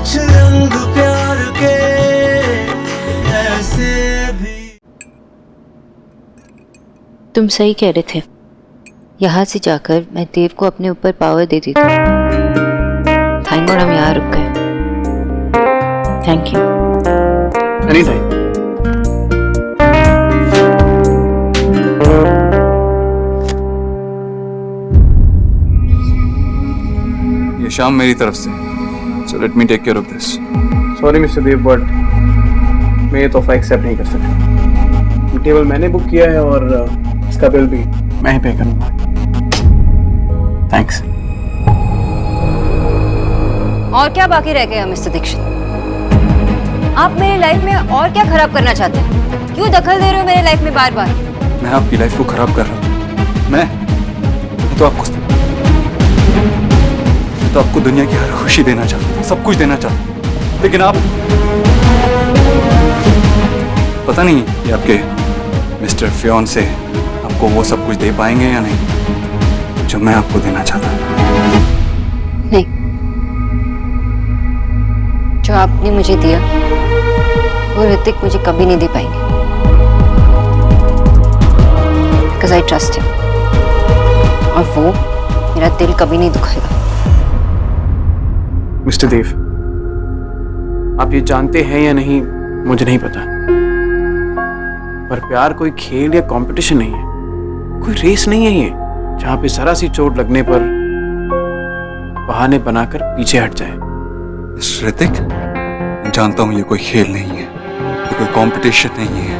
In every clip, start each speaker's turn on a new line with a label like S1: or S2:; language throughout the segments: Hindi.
S1: कुछ रंग प्यार के ऐसे भी।
S2: तुम सही कह रहे थे, यहाँ से जाकर मैं देव को अपने ऊपर पावर दे दी थी। थैंक गॉड हम यहाँ रुक गए। Thank you.
S3: एनीटाइम।
S4: ये शाम मेरी तरफ से, so let me take care of this.
S3: Sorry mister Dev, but मैं ये तोहफा एक्सेप्ट नहीं कर सकता। टेबल मैंने बुक किया है और इसका बिल भी मैं ही पे करूंगा। थैंक्स।
S5: और क्या बाकी रह गया मिस्टर दीक्षित? आप मेरी लाइफ में और क्या खराब करना चाहते हैं? क्यों दखल दे रहे हो मेरे लाइफ में बार बार?
S4: मैं आपकी लाइफ को खराब कर रहा हूँ। मैं तो आपको दुनिया की हर खुशी देना चाहता हूँ, सब कुछ देना चाहता हूँ, लेकिन आप पता नहीं ये आपके मिस्टर फियोंसे आपको वो सब कुछ दे पाएंगे या नहीं जो मैं आपको देना चाहता हूँ।
S5: नहीं, जो आपने मुझे दिया वो ऋतिक मुझे कभी नहीं दे पाएंगे, because I trust him, और वो मेरा दिल कभी नहीं दुखाएगा।
S3: मिस्टर देव, आप ये जानते हैं या नहीं मुझे नहीं पता, पर प्यार कोई खेल या कंपटीशन नहीं है, कोई रेस नहीं है ये जहां पे जरा सी चोट लगने पर बहाने बनाकर पीछे हट जाए।
S4: ऋतिक, मैं जानता हूं ये कोई खेल नहीं है, ये कोई कंपटीशन नहीं है,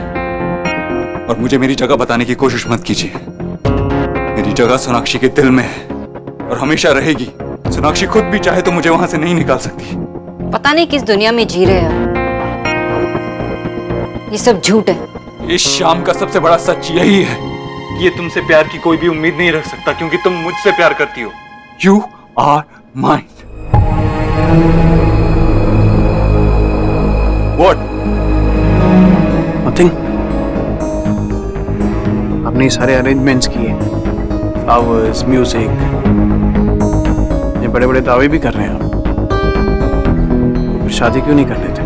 S4: और मुझे मेरी जगह बताने की कोशिश मत कीजिए। मेरी जगह सोनाक्षी के दिल में है और हमेशा रहेगी। सोनाक्षी खुद भी चाहे तो मुझे वहां से नहीं निकाल सकती।
S5: पता नहीं किस दुनिया में जी रहे हैं, ये सब झूठ है।
S4: इस शाम का सबसे बड़ा सच यही है कि ये तुमसे प्यार की कोई भी उम्मीद नहीं रख सकता, क्योंकि तुम मुझसे प्यार करती हो। You are mine. What?
S3: Nothing. आपने सारे अरेंजमेंट्स किए, फ्लावर्स, म्यूजिक, ये बड़े बड़े दावे भी कर रहे हैं आप, तो फिर शादी क्यों नहीं कर लेते?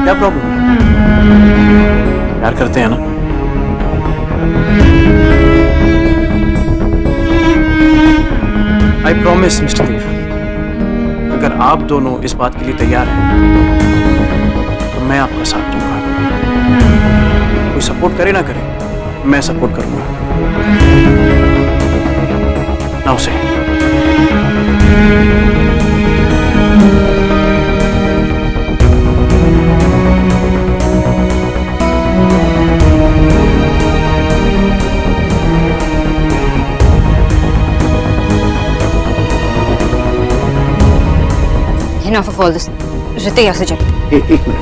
S3: क्या प्रॉब्लम है? प्यार करते हैं ना? आई प्रॉमिस मिस्टर देव, अगर आप दोनों इस बात के लिए तैयार हैं तो मैं आपका साथ दूंगा। कोई सपोर्ट करे ना करे, मैं सपोर्ट करूंगा। नाउ से
S5: Enough of all this. Hrithik, यहाँ से चल।
S3: एक मिनट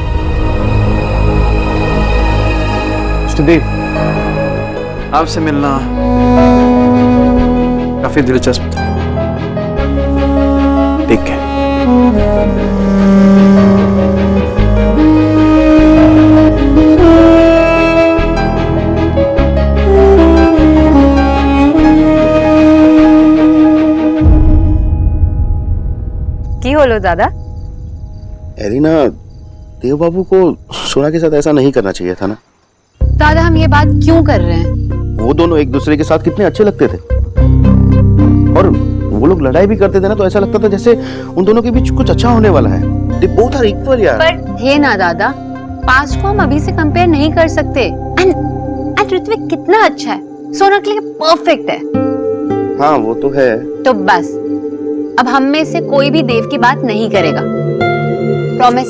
S3: मिस्टर देव, आपसे मिलना काफी दिलचस्प था। देख के
S5: की होलो दादा?
S6: एरिना, देव बाबू को सोना के साथ ऐसा नहीं करना चाहिए था ना।
S5: दादा, हम ये बात क्यों कर रहे हैं?
S6: वो दोनों एक दूसरे के साथ कितने अच्छे लगते थे, और वो लोग लड़ाई भी करते थे ना, तो ऐसा लगता था जैसे उन दोनों के बीच कुछ अच्छा होने वाला है। They both are equal यार।
S5: पर थे ना दादा, पास्ट को हम अभी से कंपेयर नहीं कर सकते। एंड ऋत्विक कितना अच्छा है, सोना के लिए परफेक्ट है।
S6: हाँ वो तो है।
S5: तो बस अब हम में से कोई भी देव की बात नहीं करेगा, प्रॉमिस।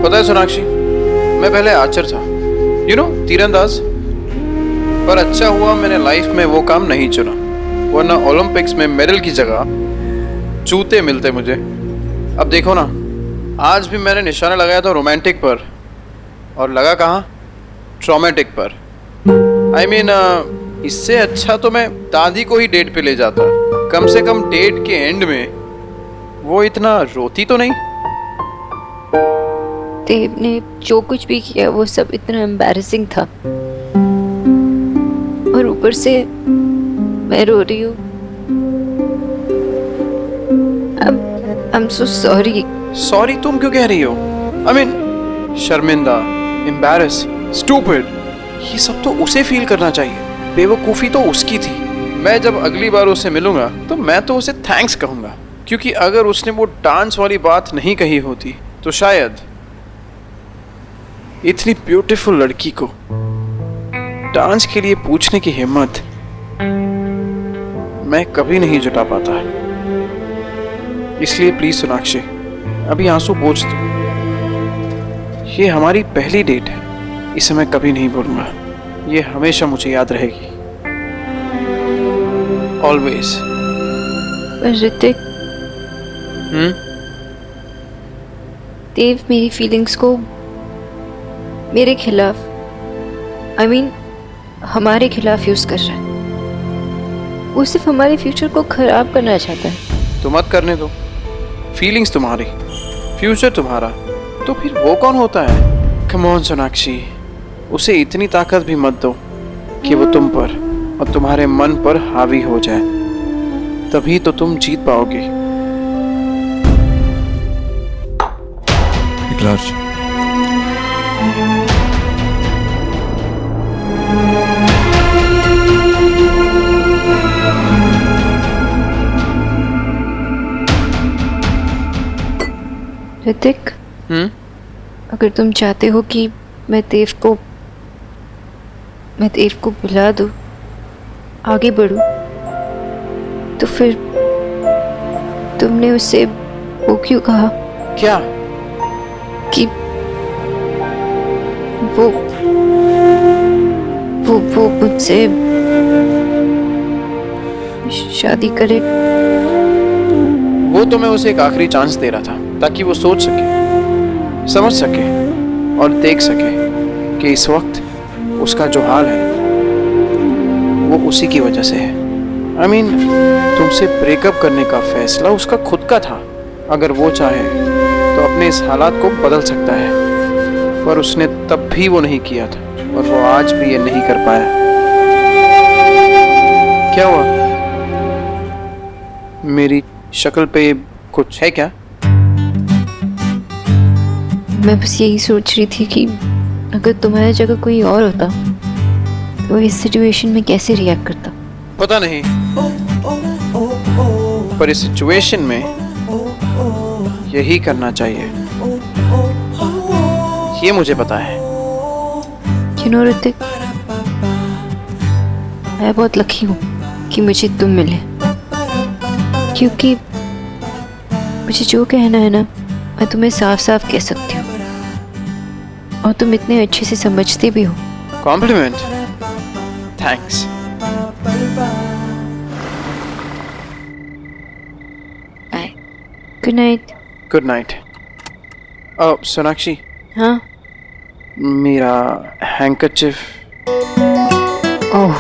S3: पता है सोनाक्षी, मैं पहले आर्चर था, तीरंदाज, पर अच्छा हुआ मैंने लाइफ में वो काम नहीं चुना, वरना ओलंपिक्स में मेडल की जगह जूते मिलते मुझे। अब देखो ना, आज भी मैंने निशाना लगाया था रोमांटिक पर, और लगा कहाँ? ट्रॉमेटिक पर। I mean, इससे अच्छा तो मैं दादी को ही डेट पे ले जाता। कम से कम डेट के एंड में वो इतना रोती तो नहीं।
S2: देव ने जो कुछ भी किया वो सब इतना एम्बैरेसिंग था, और ऊपर से मैं रो रही हूँ। I'm so sorry.
S3: सॉरी तुम क्यों कह रही हो? I mean, शर्मिंदा, एम्बैरस, स्टूपिड, ये सब तो उसे फील करना चाहिए। बेवकूफ़ी तो उसकी थी। मैं जब अगली बार उसे मिलूंगा तो मैं तो उसे थैंक्स कहूंगा, क्योंकि अगर उसने वो डांस वाली बात नहीं कही होती तो शायद इतनी ब्यूटीफुल लड़की को डांस के लिए पूछने की हिम्मत मैं कभी नहीं जुटा पाता। इसलिए प्लीज सोनाक्षी, अभी आंसू पोंछ दो। ये हमारी पहली डेट है, इसे मैं कभी नहीं भूलूंगा। ये हमेशा मुझे याद रहेगी, ऑलवेज।
S2: ऋतिक, देव मेरी फीलिंग्स को मेरे खिलाफ, I mean, हमारे खिलाफ यूज कर रहा है। वो सिर्फ हमारे फ्यूचर को खराब करना चाहता है।
S3: तो मत करने दो। फीलिंग्स तुम्हारी, फ्यूचर तुम्हारा, तो फिर वो कौन होता है? कम ऑन सोनाक्षी, उसे इतनी ताकत भी मत दो कि वो तुम पर और तुम्हारे मन पर हावी हो जाए। तभी तो तुम जीत पाओगे।
S4: इकरार,
S2: ऋतिक, अगर तुम चाहते हो कि मैं देव को बुला दूं, आगे बढ़ूं, तो फिर तुमने उससे वो क्यों कहा
S3: क्या?
S2: कि वो मुझसे शादी करे?
S3: वो तो मैं उसे एक आखिरी चांस दे रहा था, ताकि वो सोच सके, समझ सके और देख सके कि इस वक्त उसका जो हाल है वो उसी की वजह से है। I mean, तुमसे ब्रेकअप करने का फैसला उसका खुद का था। अगर वो चाहे तो अपने इस हालात को बदल सकता है, पर उसने तब भी वो नहीं किया था, और वो आज भी ये नहीं कर पाया। क्या हुआ? मेरी शक्ल पे कुछ है क्या?
S2: मैं बस यही सोच रही थी कि अगर तुम्हारी जगह कोई और होता तो इस सिचुएशन में कैसे रिएक्ट करता।
S3: पता नहीं, पर इस सिचुएशन में यही करना चाहिए, ये मुझे पता है।
S2: You know, ऋतिक, मैं बहुत लकी हूँ कि मुझे तुम मिले, क्योंकि मुझे जो कहना है ना, मैं तुम्हें साफ साफ कह सकती हूँ, और तुम इतने अच्छे से समझते भी हो।
S3: Compliment, thanks.
S2: Bye, good night.
S3: Good night. Sonakshi,
S2: हाँ,
S3: मेरा हैंकरचिफ।
S2: ओह,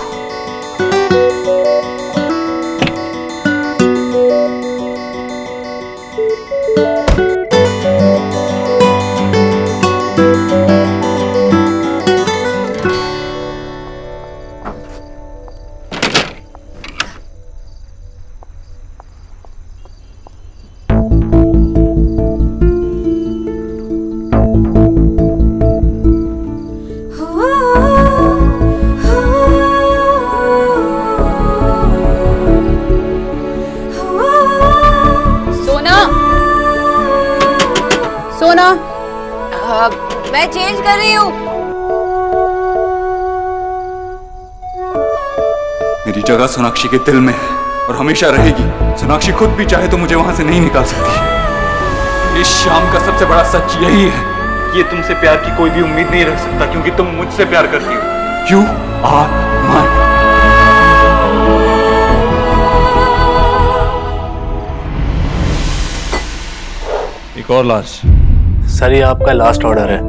S5: सोना, मैं चेंज कर रही हूँ।
S4: मेरी जगह सोनाक्षी के दिल में है और हमेशा रहेगी। सोनाक्षी खुद भी चाहे तो मुझे वहां से नहीं निकाल सकती। इस शाम का सबसे बड़ा सच यही है, ये तुमसे प्यार की कोई भी उम्मीद नहीं रख सकता, क्योंकि तुम मुझसे प्यार करती हो। You are mine.
S7: एक और लार्ज।
S8: सर, ये आपका लास्ट ऑर्डर है।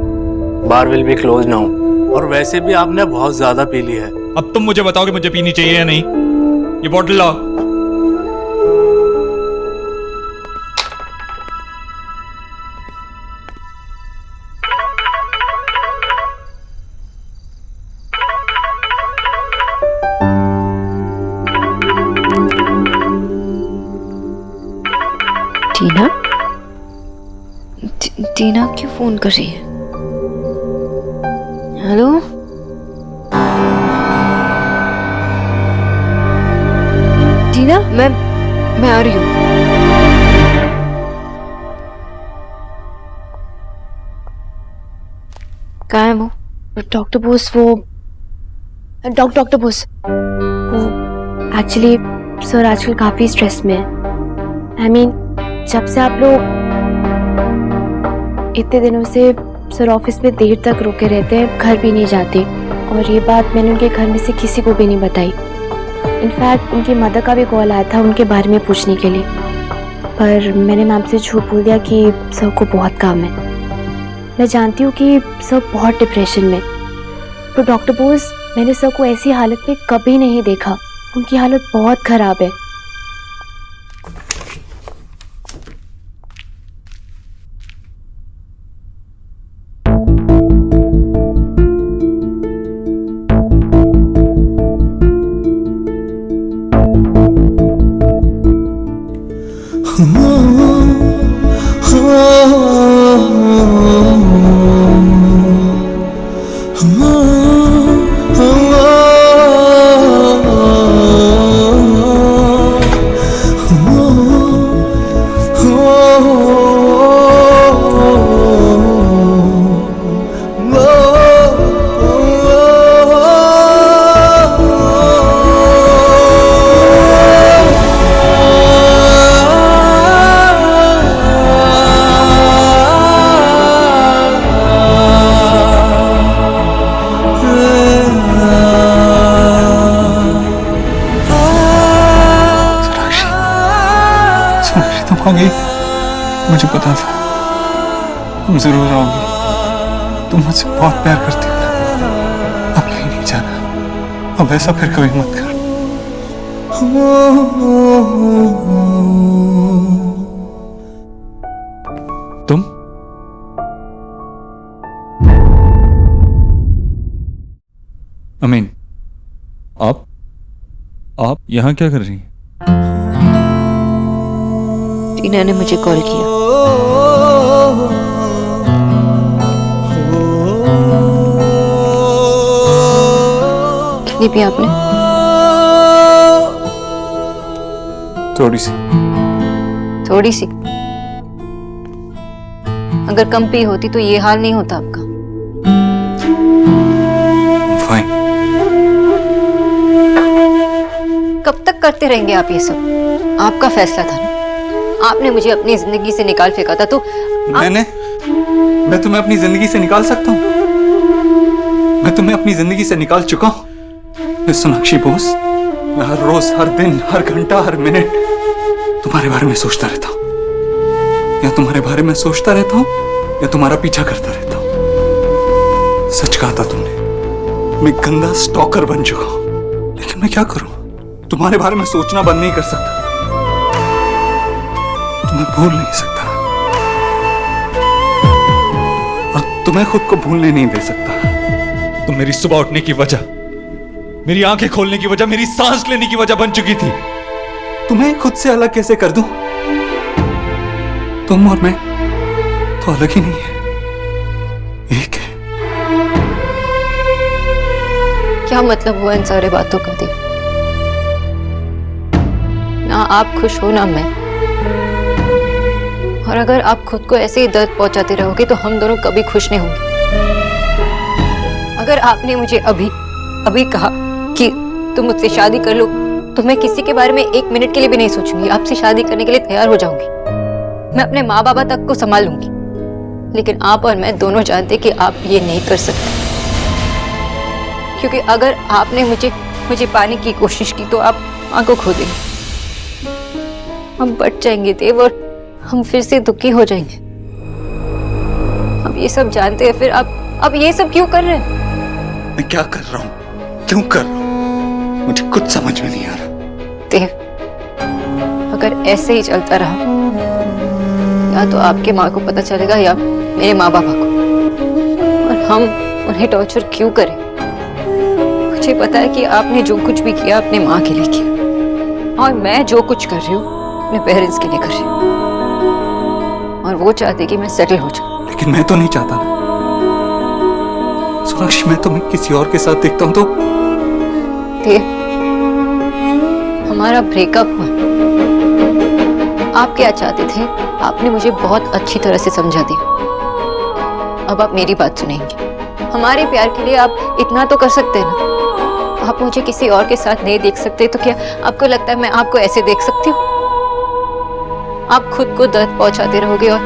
S8: Bar will be close now.
S1: और वैसे भी आपने बहुत ज्यादा पी ली है।
S7: अब तुम मुझे बताओ कि मुझे पीनी चाहिए या नहीं। ये बॉटल लाओ।
S2: टीना, टीना क्यों फोन कर रही है? हेलो, टीना, मैं आ रही हूँ। कहाँ है वो?
S8: डॉक्टर बोस, वो डॉक्टर बोस, वो एक्चुअली सर आजकल काफी स्ट्रेस में है। आई मीन, जब से आप लोग इतने दिनों से सर ऑफिस में देर तक रुके रहते हैं, घर भी नहीं जाते, और ये बात मैंने उनके घर में से किसी को भी नहीं बताई। इनफैक्ट उनकी मदर का भी कॉल आया था उनके बारे में पूछने के लिए, पर मैंने मैम से झूठ बोल दिया कि सर को बहुत काम है। मैं जानती हूँ कि सर बहुत डिप्रेशन में, तो डॉक्टर बोस, मैंने सर को ऐसी हालत में कभी नहीं देखा। उनकी हालत बहुत खराब है।
S4: मुझे पता था तुम जरूर आओगी। तुम मुझसे बहुत प्यार करती हो। अब कहीं नहीं जाना। अब ऐसा फिर कभी मत कर। तुम अमीन, आप यहां क्या कर रही हैं?
S2: टीना ने मुझे कॉल किया। कितनी पी आपने?
S4: थोड़ी सी।
S5: थोड़ी सी? अगर कम पी होती तो ये हाल नहीं होता आपका।
S4: फाइन।
S5: कब तक करते रहेंगे आप ये सब? आपका फैसला था ना, आपने मुझे अपनी जिंदगी से निकाल फेंका था, तो
S4: मैं तुम्हें अपनी जिंदगी से निकाल सकता हूँ? मैं तुम्हें अपनी जिंदगी से निकाल चुका हूँ। सोनाक्षी बोस, मैं हर रोज, हर दिन, हर घंटा, हर मिनट तुम्हारे बारे में सोचता रहता हूँ। या तुम्हारे बारे में सोचता रहता हूँ या तुम्हारा पीछा करता रहता हूँ। सच कहा था तुमने, मैं गंदा स्टॉकर बन चुका हूँ। लेकिन मैं क्या करूँ? तुम्हारे बारे में सोचना बंद नहीं कर सकता, तुम्हें भूल नहीं सकता, और तुम्हें खुद को भूलने नहीं दे सकता।
S7: तुम मेरी सुबह उठने की वजह, मेरी आंखें खोलने की वजह, मेरी सांस लेने की वजह बन चुकी थी।
S4: तुम्हें खुद से अलग कैसे कर दूं? तुम और मैं तो अलग ही नहीं है, एक है।
S5: क्या मतलब हुआ इन सारे बातों का? देव, ना आप खुश हो ना मैं, और अगर आप खुद को ऐसे ही दर्द पहुंचाते रहोगे तो हम दोनों कभी खुश नहीं होंगे। अगर आपने मुझे अभी कहा कि तुम मुझसे शादी कर लो, तो मैं किसी के बारे में एक मिनट के लिए भी नहीं सोचूंगी, आपसे शादी करने के लिए तैयार हो जाऊंगी। मैं अपने माँ बाबा तक को संभाल लूंगी। लेकिन आप और मैं दोनों जानते कि आप ये नहीं कर सकते, क्योंकि अगर आपने मुझे पाने की कोशिश की तो आप माँ को खो देंगे, हम बट जाएंगे देव, और हम फिर से दुखी हो जाएंगे। हम ये सब जानते हैं, फिर आप ये सब क्यों कर रहे हैं?
S4: मैं क्या कर रहा हूँ, क्यों कर रहा हूँ, मुझे कुछ समझ में नहीं आ रहा।
S5: देव, अगर ऐसे ही चलता रहा, या तो आपके माँ को पता चलेगा या मेरे माँ बाबा को, और हम उन्हें टॉर्चर क्यों करें? मुझे पता है कि आपने जो कुछ भी किया अपने माँ के लिए किया, और मैं जो कुछ कर रही हूँ अपने पेरेंट्स के लिए कर रही हूँ, और वो चाहते कि मैं सेटल हो जाऊं।
S4: लेकिन मैं तो नहीं चाहता ना सोनाक्षी, मैं तुम्हें किसी और के साथ देखता हूँ तो।
S5: देव, हमारा ब्रेकअप हुआ, आप क्या चाहते थे? आपने मुझे बहुत अच्छी तरह से समझा दिया। अब आप मेरी बात सुनेंगे। हमारे प्यार के लिए आप इतना तो कर सकते हैं ना। आप मुझे किसी और के साथ नहीं देख सकते तो क्या आपको लगता है मैं आपको ऐसे देख सकती हूँ? आप खुद को दर्द पहुंचाते रहोगे और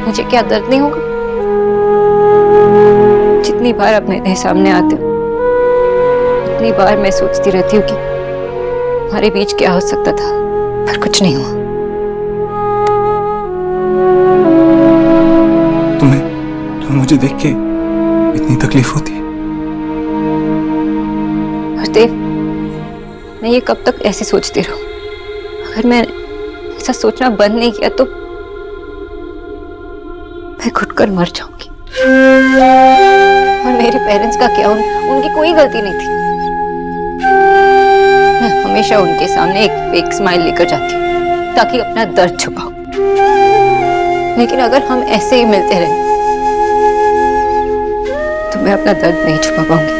S5: मुझे क्या दर्द नहीं होगा? जितनी बार आप मेरे सामने आते हो उतनी बार मैं सोचती रहती हूँ कि हमारे बीच क्या हो सकता था, पर कुछ नहीं हुआ।
S4: तुम्हें मुझे देख के इतनी तकलीफ होती है?
S5: देव, मैं ये कब तक ऐसे सोचती रहूं? अगर मैं ऐसा सोचना बंद नहीं किया तो मैं घुट कर मर जाऊंगी। और मेरे पेरेंट्स का क्या, उनकी कोई गलती नहीं थी। मैं हमेशा उनके सामने एक फेक स्माइल लेकर जाती हूँ ताकि अपना दर्द छुपाऊं। लेकिन अगर हम ऐसे ही मिलते रहे तो मैं अपना दर्द नहीं छुपा पाऊंगी।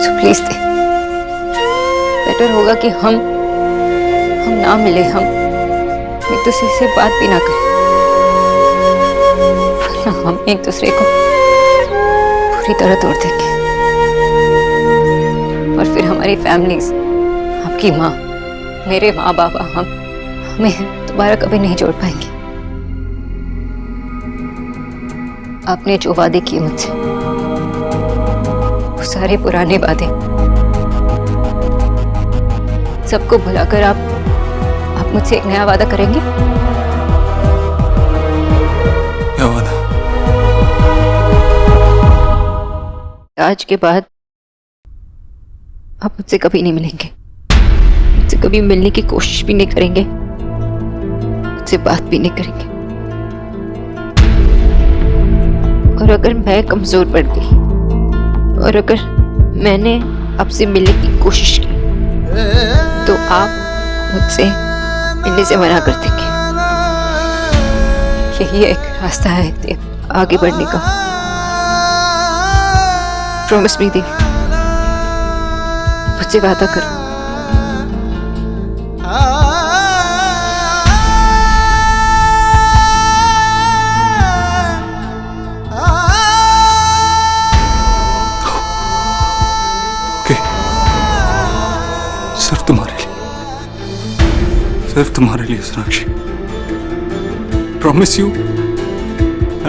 S5: तो प्लीज दे, बेटर होगा कि हम ना मिले, हम एक दूसरे से बात भी ना करें, वरना हम एक दूसरे को पूरी तरह तोड़ देंगे। और फिर हमारी फैमिलीज, आपकी माँ, मेरे माँ बाबा, हमें दोबारा कभी नहीं जोड़ पाएंगे। आपने जो वादे किए मुझसे, वो सारे पुराने वादे, सबको भुलाकर आप मुझसे एक नया वादा करेंगे?
S4: क्या वादा?
S2: आज के बाद आप मुझसे कभी नहीं मिलेंगे, मुझसे कभी मिलने की कोशिश भी नहीं करेंगे, मुझसे बात भी नहीं करेंगे। और अगर मैं कमजोर पड़ गई और अगर मैंने आपसे मिलने की कोशिश की तो आप मुझसे मिलने से मना कर देंगे। यही एक रास्ता है देव आगे बढ़ने का। प्रॉमिस मी देव, मुझसे वादा करो।
S4: सिर्फ तुम्हारे लिए, सिर्फ तुम्हारे लिए सोनाक्षी। प्रॉमिस यू,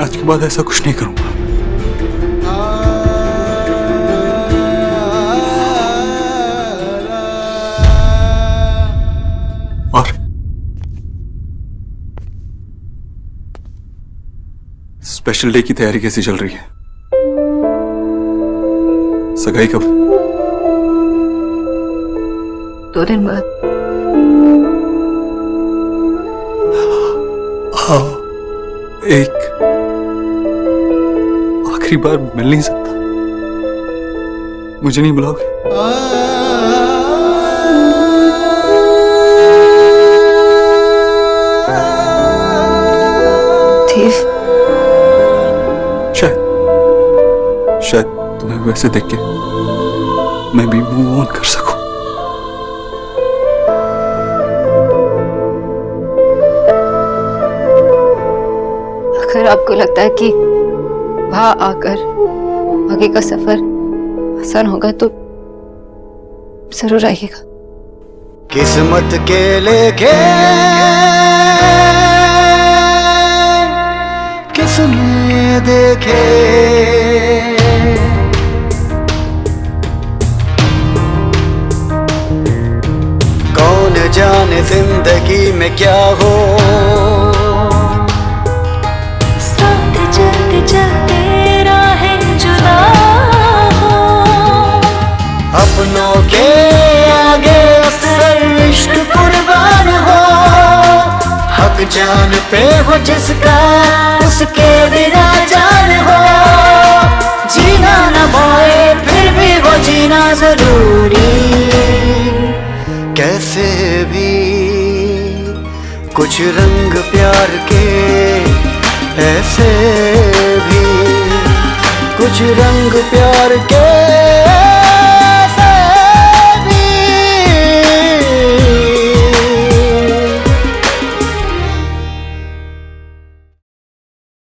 S4: आज के बाद ऐसा कुछ नहीं करूंगा। और स्पेशल डे की तैयारी कैसी चल रही है? सगाई कब?
S2: 2 दिन बाद।
S4: हाँ, एक आखिरी बार मिल नहीं सकता? मुझे नहीं बुलाओगे?
S5: देव,
S4: शायद तुम्हें वैसे देख के मैं भी मूव ऑन कर सकूं।
S5: अगर आपको लगता है कि वहां आकर आगे का सफर आसान होगा तो जरूर आइएगा।
S9: किस्मत के लेके किसने देखे, कौन जाने जिंदगी में क्या हो।
S10: साथ चलते चलते राहें जुदा
S9: जान पे हो जिसका उसके बिना जान हो, जीना न पाए फिर भी वो जीना जरूरी। कैसे भी कुछ रंग प्यार के, ऐसे भी कुछ रंग प्यार के